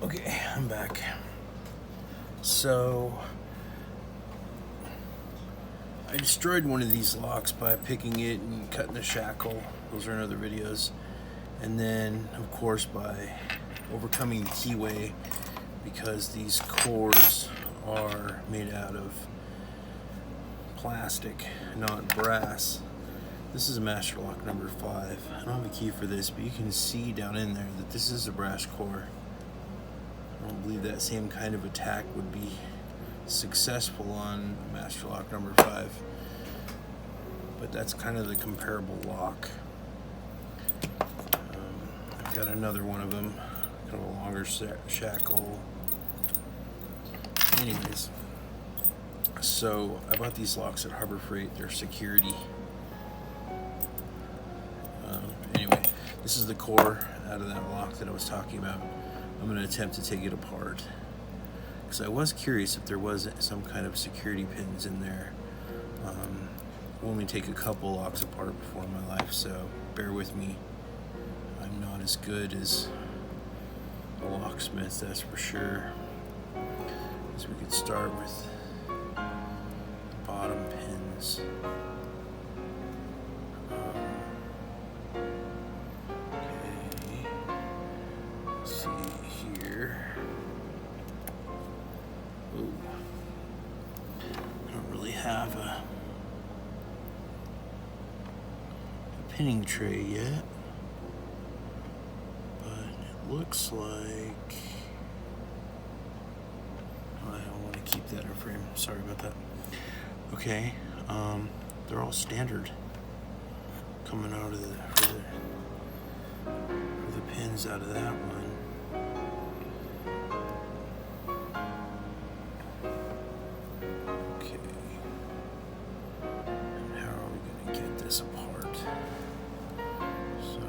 Okay, I'm back. So I destroyed one of these locks by picking it and cutting the shackle. Those are in other videos. And then, of course, by overcoming the keyway, because these cores are made out of plastic, not brass. This is a master lock number 5. I don't have a key for this, but you can see down in there that this is a brass core. I don't believe that same kind of attack would be successful on master lock number 5, but that's kind of the comparable lock. I've got another one of them, kind of a longer shackle. Anyways, so I bought these locks at Harbor Freight. They're security. Anyway, this is the core out of that lock that I was talking about. I'm going to attempt to take it apart, because I was curious if there was some kind of security pins in there. I've only take a couple locks apart before in my life, so bear with me. I'm not as good as a locksmith, that's for sure. So we could start with the bottom pins. Okay, let's see here. Ooh, I don't really have a pinning tray yet, but it looks like I don't want to keep that in frame. Sorry about that. Okay, they're all standard coming out of for the pins out of that one. Okay, and how are we gonna get this apart? So,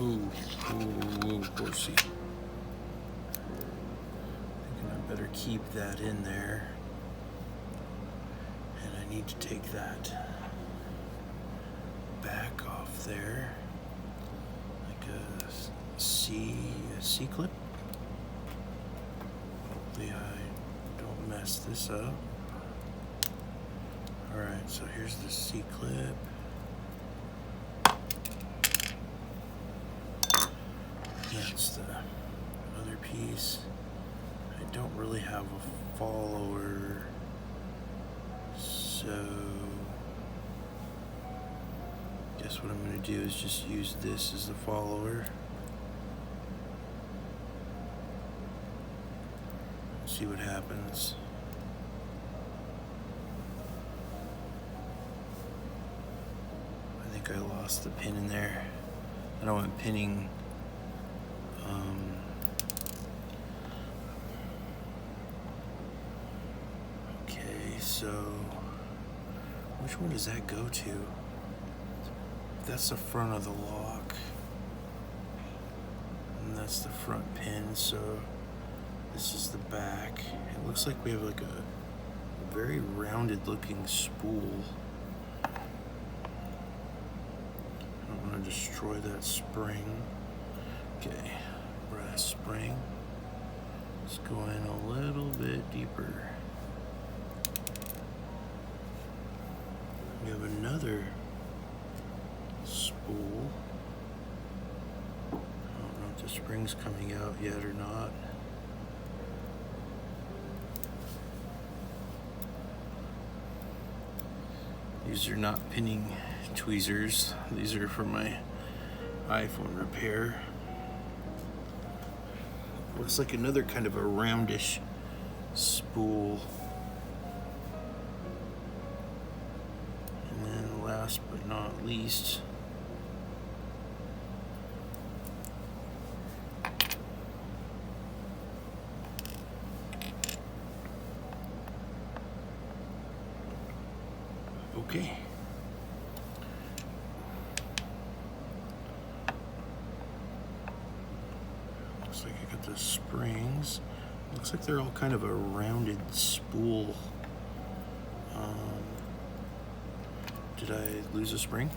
ooh, horsey. Thinking I better keep that in there, and I need to take that back off there, like a C clip. Hopefully I don't mess this up. Alright, so here's the C clip. That's the other piece. I don't really have a follower, so guess what I'm going to do is just use this as the follower. See what happens. I think I lost the pin in there. I don't want pinning okay, so which one does that go to? That's the front of the lock, and that's the front pin, so this is the back. It looks like we have like a very rounded looking spool. I don't want to destroy that spring. Okay, brass spring. Let's go in a little bit deeper. We have another spool. I don't know if the spring's coming out yet or not. These are not pinning tweezers. These are for my iPhone repair. Looks like another kind of a roundish spool. And then last but not least, okay. Looks like I got the springs. Looks like they're all kind of a rounded spool. Did I lose a spring?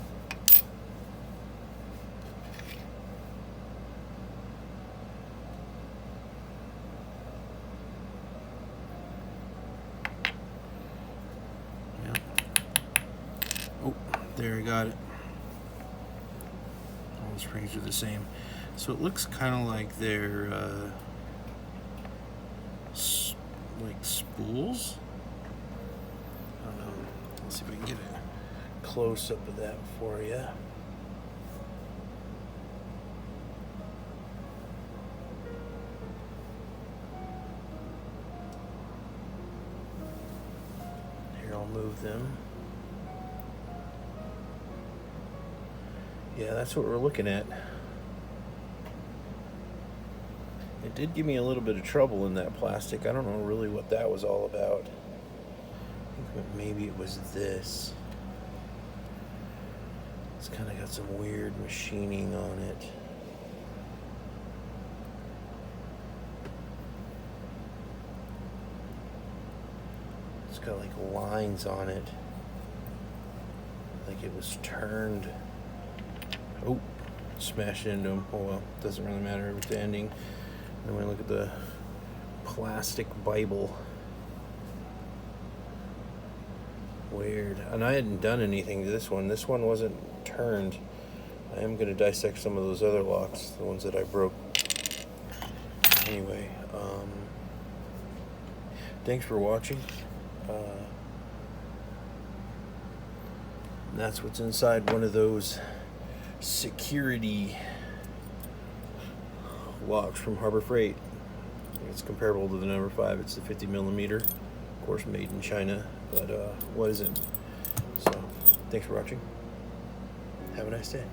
There, I got it. All the springs are the same. So it looks kind of like they're like spools. I don't know. Let's see if I can get a close up of that for you. Here, I'll move them. Yeah, that's what we're looking at. It did give me a little bit of trouble in that plastic. I don't know really what that was all about. I think maybe it was this. It's kind of got some weird machining on it. It's got like lines on it. Like it was turned. Oh, smashed into them. Oh well, doesn't really matter if it's ending. Then when I look at the plastic Bible. Weird. And I hadn't done anything to this one. This one wasn't turned. I am going to dissect some of those other locks, the ones that I broke. Anyway, thanks for watching. That's what's inside one of those security locks from Harbor Freight. It's comparable to the number 5. It's the 50 millimeter, of course, made in China, but what isn't? So, thanks for watching. Have a nice day.